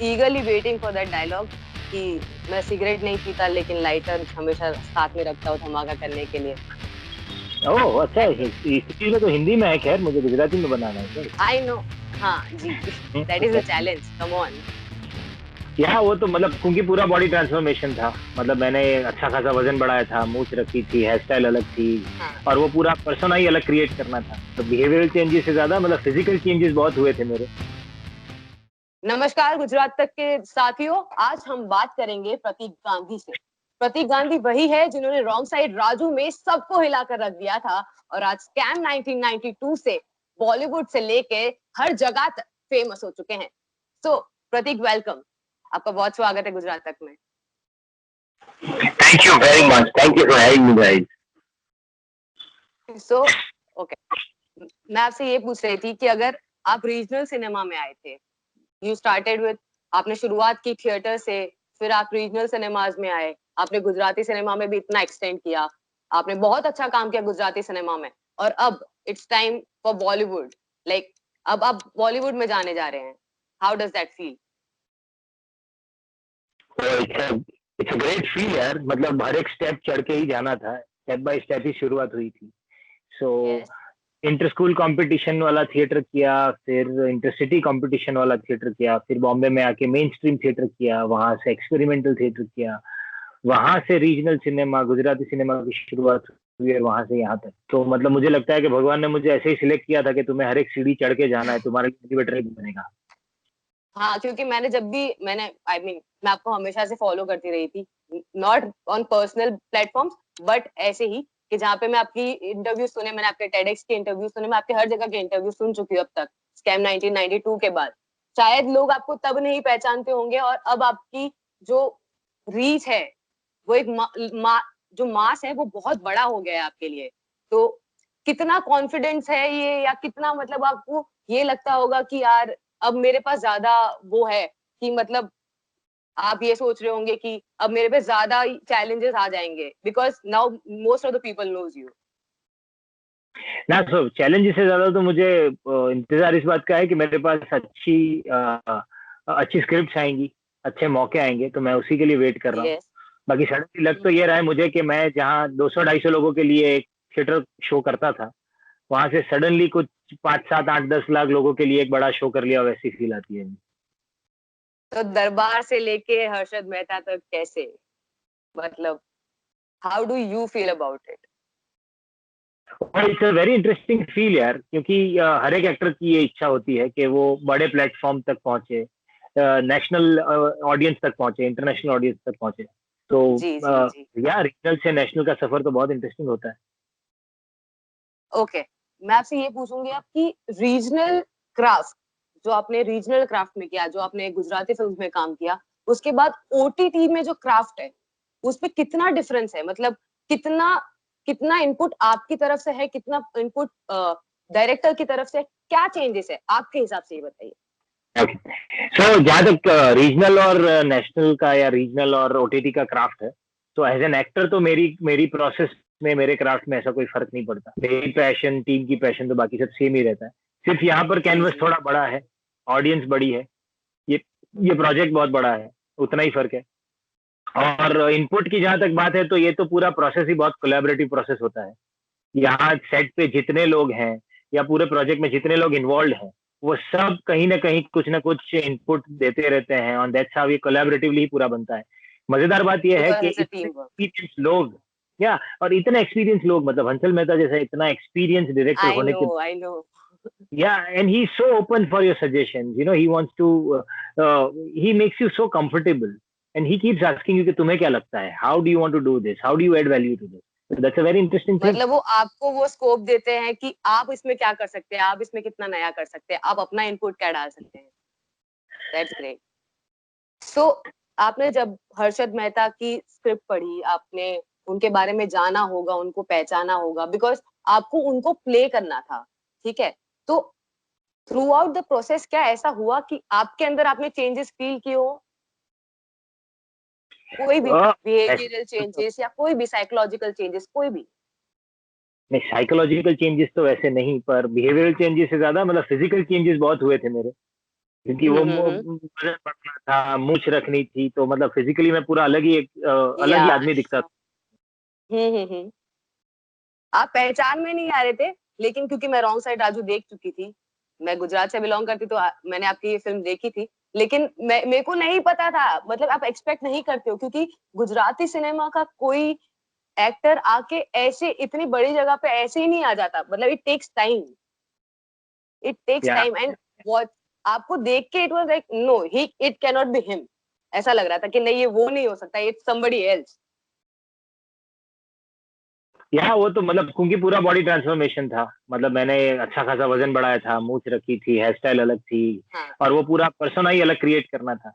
ईगरली waiting for that dialogue कि मैं cigarette नहीं पीता लेकिन लाइटर हमेशा साथ में रखता हूँ धमाका करने के लिए। ओह अच्छा, इसी में तो हिंदी में है, खैर मुझे गुजराती में बनाना है सर। I know. हाँ जी, that is a challenge, come on. यहाँ वो तो मतलब क्योंकि पूरा बॉडी ट्रांसफॉर्मेशन था, मतलब मैंने अच्छा खासा वजन बढ़ाया था, मूछ रखी थी, हेयर स्टाइल अलग थी। हाँ। और वो पूरा पर्सोना ही अलग क्रिएट करना था, तो बिहेवियरल चेंजेस से ज्यादा मतलब फिजिकल चेंजेस बहुत हुए थे मेरे। नमस्कार गुजरात तक के साथियों, आज हम बात करेंगे प्रतीक गांधी से। प्रतीक गांधी वही है जिन्होंने रॉन्ग साइड राजू में सबको हिलाकर रख दिया था और आज स्कैम 1992 से बॉलीवुड से लेके हर जगह तक फेमस हो चुके हैं। सो प्रतीक, वेलकम, आपका बहुत स्वागत है गुजरात तक में। Thank you very much. Thank you for having me, guys. So okay, मैं आपसे ये पूछ रही थी कि अगर आप रीजनल सिनेमा में आए थे, यू स्टार्टेड विद, आपने शुरुआत की थिएटर से, फिर आप रीजनल सिनेमाज में आए, आपने गुजराती सिनेमा में भी इतना एक्सटेंड किया, आपने बहुत अच्छा काम किया गुजराती सिनेमा में, और अब it's time for Bollywood. Like अब आप बॉलीवुड में जाने जा रहे हैं, how does that feel? So it's a great feel यार, मतलब हर एक स्टेप चढ़ के ही जाना था, स्टेप बाय स्टेप ही शुरुआत हुई थी। सो इंटर स्कूल कंपटीशन वाला थिएटर किया, फिर इंटर सिटी कंपटीशन वाला थिएटर किया, फिर बॉम्बे में आके मेन स्ट्रीम थिएटर किया, वहां से एक्सपेरिमेंटल थिएटर किया, वहां से रीजनल सिनेमा, गुजराती सिनेमा की शुरुआत हुई है, वहां से यहाँ तक। तो मतलब मुझे लगता है कि भगवान ने मुझे ऐसे ही सिलेक्ट किया था कि तुम्हें हर एक सीढ़ी चढ़ के जाना है, तुम्हारा मोटिवेटर ही बनेगा। हाँ, क्योंकि मैंने जब भी आई मीन मैं आपको हमेशा से फॉलो करती रही थी, not on personal platforms but ऐसे ही कि जहाँ पे मैं आपकी इंटरव्यू सुने, मैंने आपके टेडेक्स के इंटरव्यू सुने, मैं आपके हर जगह के इंटरव्यू सुन चुकी हूँ अब तक स्कैम 1992 के बाद। शायद लोग आपको तब नहीं पहचानते होंगे और अब आपकी जो रीच है वो एक जो मास है वो बहुत बड़ा हो गया है आपके लिए। तो कितना कॉन्फिडेंस है ये, या कितना मतलब आपको ये लगता होगा कि यार अब मेरे पास ज्यादा वो है कि मतलब आप ये सोच रहे होंगे कि अब मेरे पे ज्यादा चैलेंजेस आ जाएंगे because now most of the people knows you. ना सो चैलेंज से ज्यादा तो मुझे इंतजार इस बात का है कि मेरे पास अच्छी स्क्रिप्ट्स आएंगी, अच्छे मौके आएंगे, तो मैं उसी के लिए वेट कर रहा हूँ। यस। बाकी सडनली लग तो ये रहा है मुझे कि मैं जहाँ 200-250 लोगों के लिए एक थिएटर शो करता था, वहां से सडनली कुछ 5, 7, 8, 10 लाख लोगों के लिए एक बड़ा शो कर लिया, वैसी फील आती है। तो दरबार से लेके हर्षद मेहता तक कैसे, मतलब how do you feel about it? It's a very interesting feel यार, क्योंकि हर एक एक्टर की ये इच्छा होती है कि वो बड़े प्लेटफॉर्म तक पहुंचे, नेशनल ऑडियंस तक पहुंचे, इंटरनेशनल ऑडियंस तक पहुंचे। तो जी जी जी। यार रीजनल से नेशनल का सफर तो बहुत इंटरेस्टिंग होता है। ओके, मैं आपसे ये पूछूंगी आपकी रीजनल क्राफ्ट, जो आपने रीजनल क्राफ्ट में किया, जो आपने गुजराती फिल्म में काम किया, उसके बाद ओटीटी में जो क्राफ्ट है उसमें कितना डिफरेंस है? मतलब कितना कितना इनपुट आपकी तरफ से है, कितना इनपुट डायरेक्टर की तरफ से, क्या चेंजेस है आपके हिसाब से, ये बताइए। सो जहाँ तक रीजनल और नेशनल का या रीजनल और ओटीटी का क्राफ्ट है, तो एज एन एक्टर तो मेरी मेरी प्रोसेस में, मेरे क्राफ्ट में ऐसा कोई फर्क नहीं पड़ता। मेरी पैशन, टीम की पैशन तो बाकी सब सेम ही रहता है। सिर्फ यहाँ पर कैनवस थोड़ा बड़ा है, ऑडियंस बड़ी है, ये ये प्रोजेक्ट बहुत बड़ा है, उतना ही फर्क है। और इनपुट की जहां तक बात है, तो ये तो पूरा प्रोसेस ही बहुत कोलैबोरेटिव प्रोसेस होता है। यहाँ सेट पे जितने लोग हैं या पूरे प्रोजेक्ट में जितने लोग इन्वॉल्व हैं, वो सब कहीं ना कहीं कुछ ना कुछ इनपुट देते रहते हैं, और दैट्स हाउ ये कोलैबोरेटिवली ही पूरा बनता है। मजेदार बात यह है बिकॉज कि इट्स अ इतने टीम वर्क। एक्सपीरियंस लोग, या और इतने एक्सपीरियंस लोग, मतलब हंसल मेहता जैसा इतना एक्सपीरियंस डायरेक्टर आई होने नो के, I know. yeah, and he's so open for your suggestions, you know, he wants to he makes you so comfortable, and he keeps asking you कि तुम्हें क्या लगता है, how do you want to do this, how do you add value to this. So that's a very interesting thing. मतलब वो आपको वो scope देते हैं कि आप इसमें क्या कर सकते हैं, आप इसमें कितना नया कर सकते हैं, आप अपना इनपुट क्या डाल सकते हैं। That's great. सो आपने जब हर्षद मेहता की स्क्रिप्ट पढ़ी, आपने उनके बारे में जाना होगा, उनको पहचाना होगा, बिकॉज आपको उनको प्ले करना था, ठीक है? तो थ्रू आउट द प्रोसेस क्या ऐसा हुआ कि आपके अंदर आपने चेंजेस फील किए हो? कोई भी बिहेवियरल चेंजेस या कोई भी साइकोलॉजिकल चेंजेस, कोई भी? नहीं, साइकोलॉजिकल चेंजेस तो वैसे नहीं, पर बिहेवियरल चेंजेस से ज्यादा मतलब फिजिकल चेंजेस बहुत हुए थे मेरे। क्योंकि वो वजन बढ़ना था, मूछ रखनी थी, तो मतलब फिजिकली मैं पूरा अलग ही आदमी दिखता था। हम्म। आप पहचान में नहीं आ रहे थे, लेकिन क्योंकि मैं रॉन्ग साइड राजू देख चुकी थी, मैं गुजरात से बिलोंग करती, तो मैंने आपकी ये फिल्म देखी थी, लेकिन मेरे को नहीं पता था, मतलब आप एक्सपेक्ट नहीं करते हो, क्योंकि गुजराती सिनेमा का कोई एक्टर आके ऐसे इतनी बड़ी जगह पे ऐसे ही नहीं आ जाता, मतलब it takes time and what आपको देख के it was like no he it can not be him, ऐसा लग रहा था कि नहीं ये वो नहीं हो सकता, इट्स समबडी एल्स। वो तो मतलब क्योंकि पूरा बॉडी ट्रांसफॉर्मेशन था, मतलब मैंने अच्छा खासा वजन बढ़ाया था, मूछ रखी थी, हेयर स्टाइल अलग थी, हाँ और वो पूरा पर्सोना ही अलग क्रिएट करना था।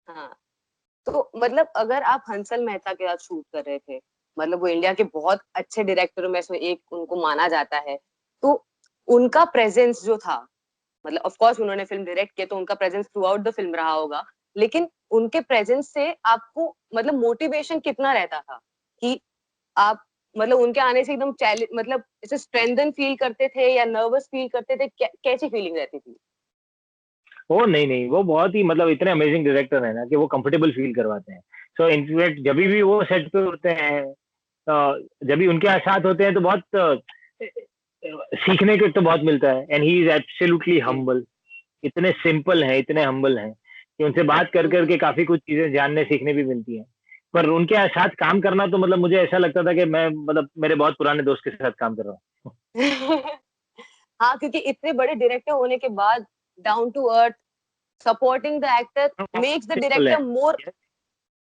हाँ। तो मतलब अगर आप हंसल मेहता के साथ शूट कर रहे थे, मतलब वो इंडिया के बहुत अच्छे डायरेक्टरों में से एक उनको माना जाता है, तो उनका प्रेजेंस जो था, मतलब ऑफ कोर्स उन्होंने फिल्म डायरेक्ट किया तो उनका presence through out the film रहा होगा, लेकिन उनके प्रेजेंस से आपको मतलब मोटिवेशन कितना रहता था कि आप मतलब उनके आने से एकदम चैलेंज, मतलब ऐसे स्ट्रेंथन फील करते थे या नर्वस फील करते थे, कैसी फीलिंग रहती थी? वो नहीं नहीं, वो बहुत ही मतलब इतने अमेजिंग डायरेक्टर है ना कि वो कंफर्टेबल फील करवाते हैं। सो इनफैक्ट जब भी वो सेट पे होते हैं, जब भी उनके साथ होते हैं, तो बहुत सीखने को तो बहुत मिलता है। एंड ही इज एब्सोल्युटली जी। हम्बल, इतने सिंपल हैं, इतने हम्बल हैं कि उनसे बात कर करके काफी कुछ चीजें जानने सीखने भी मिलती हैं। पर उनके साथ काम करना तो मतलब मुझे ऐसा लगता था कि मैं मतलब मेरे बहुत पुराने दोस्त के साथ काम कर रहा हूँ। हाँ, क्योंकि इतने बड़े डायरेक्टर होने के बाद down to earth supporting the actor makes the simple है। डायरेक्टर मोर,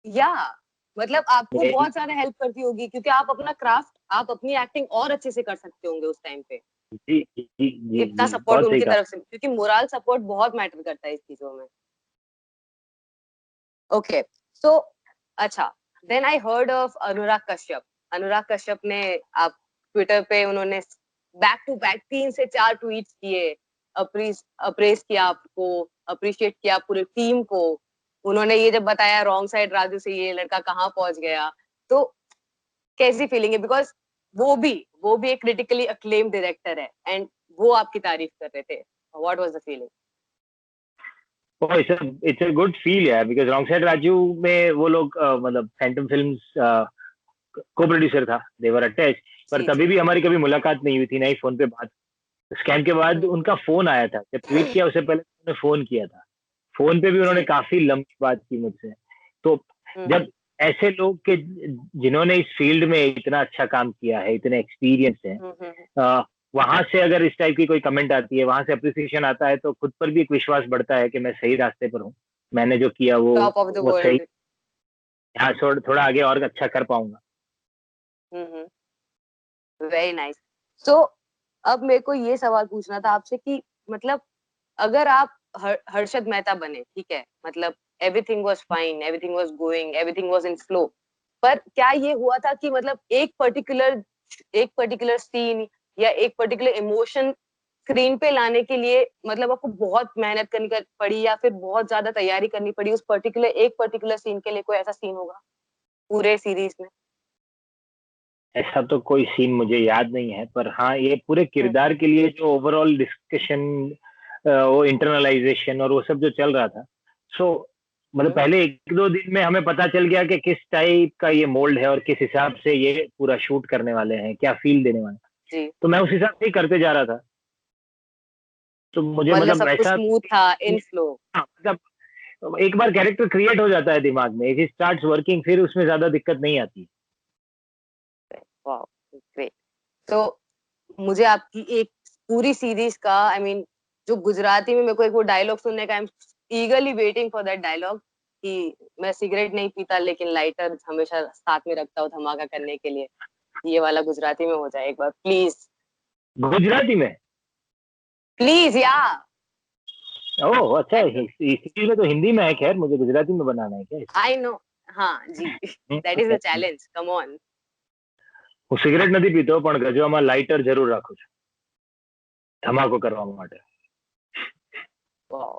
या मतलब आपको बहुत ज्यादा हेल्प करती होगी, क्योंकि आप अपना क्राफ्ट, आप अपनी एक्टिंग और अच्छे से कर सकते होंगे उस टाइम पे, जी जी जी इतना जी, सपोर्ट बहुत सही उनकी कहा। तरफ से, क्योंकि मोरल सपोर्ट बहुत मैटर करता है इस चीजों में। ओके, सो अच्छा, then I heard of Anurag Kashyap. Anurag Kashyap ने, आप ट्विटर पे उन्होंने बैक टू बैक 3 से 4 ट्वीट्स किए, अप्रेस किया आपको, अप्रिशिएट किया पूरी टीम को। उन्होंने ये जब बताया रॉन्ग साइड राजू से ये लड़का कहाँ पहुंच गया, तो कैसी फीलिंग है? बिकॉज वो भी एक क्रिटिकली अक्लेम डायरेक्टर है, एंड वो आपकी तारीफ कर रहे थे, what was the feeling? Oh, it's a good feel यार, बिकॉज़ रॉन्ग साइड राजू में वो लोग मतलब फैंटम फिल्म्स को प्रोड्यूसर था, दे वर अटैच्ड। पर जी तभी जी। भी हमारी कभी मुलाकात नहीं हुई थी, ना ही फोन पे बात। स्कैम के बाद उनका फोन आया था, जब ट्वीट किया उससे पहले उन्होंने फोन किया था। फोन पे भी उन्होंने जी। काफी लंबी बात की मुझसे। तो हम्म। जब ऐसे लोग के जिन्होंने इस फील्ड में इतना अच्छा काम किया है, इतने एक्सपीरियंस है, हम्म। वहां से अगर इस टाइप की कोई कमेंट आती है, वहां से अप्रिसिएशन आता है, तो खुद पर भी एक विश्वास बढ़ता है कि मैं सही रास्ते पर हूँ। मैंने जो किया वो टॉप ऑफ द वो सही। वर्ल्ड। हाँ, थोड़ा आगे और अच्छा कर पाऊंगा। Very nice. सो अब मेरे को ये सवाल पूछना था आपसे कि मतलब अगर आप हर्षद मेहता बने, ठीक है, मतलब everything was fine, everything was going, everything was in flow, पर क्या ये हुआ था कि मतलब एक पर्टिकुलर सीन या एक पर्टिकुलर इमोशन स्क्रीन पे लाने के लिए मतलब आपको बहुत मेहनत करनी पड़ी, या फिर बहुत ज्यादा तैयारी करनी पड़ी उस एक पर्टिकुलर सीन के लिए? कोई ऐसा सीन होगा पूरे सीरीज में? ऐसा तो कोई सीन मुझे याद नहीं है, पर हाँ, ये पूरे किरदार के लिए जो ओवरऑल डिस्कशन, वो इंटरनलाइजेशन और वो सब जो चल रहा था, सो मतलब हम्म। पहले 1-2 दिन में हमें पता चल गया कि किस टाइप का ये मोल्ड है और किस हिसाब से ये पूरा शूट करने वाले हैं, क्या फील देने वाले हैं। जी। तो मैं उस हिसाब से ही करते जा रहा था। तो मुझे मतलब मतलब सब कुछ ऐसा, स्मूथ था, इन फ्लो? हाँ, मतलब एक बार कैरेक्टर क्रिएट हो जाता है दिमाग में, इफ स्टार्ट्स वर्किंग, फिर उसमें ज्यादा दिक्कत नहीं आती। Wow, great. तो मुझे आपकी एक पूरी सीरीज का, आई मीन जो गुजराती में, मेरे को एक वो डायलॉग सुनने का, I am eagerly waiting for that dialogue, कि मैं सिगरेट नहीं पीता लेकिन लाइटर हमेशा साथ में रखता हूँ धमाका करने के लिए। ये वाला गुजराती में हो जाए एक बार प्लीज। गुजराती में? प्लीज या। ओह अच्छा, सीरीज में तो हिंदी में है, खैर मुझे गुजराती में बनाना है क्या आई नो। हाँ जी। दैट इज अ इसमें? Challenge, come on. હું સિગરેટ નથી પીતો, પણ ગજવામાં લાઇટર જરૂર રાખું છું ધમાકો કરવા માટે. Wow,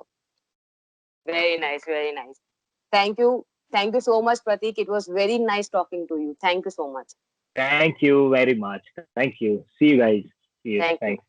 very nice, very nice. Thank you so much Prateek, it was very nice talking to you, thank you so much. Thank you very much. Thank you. See you guys. See you. Thank you. Thanks.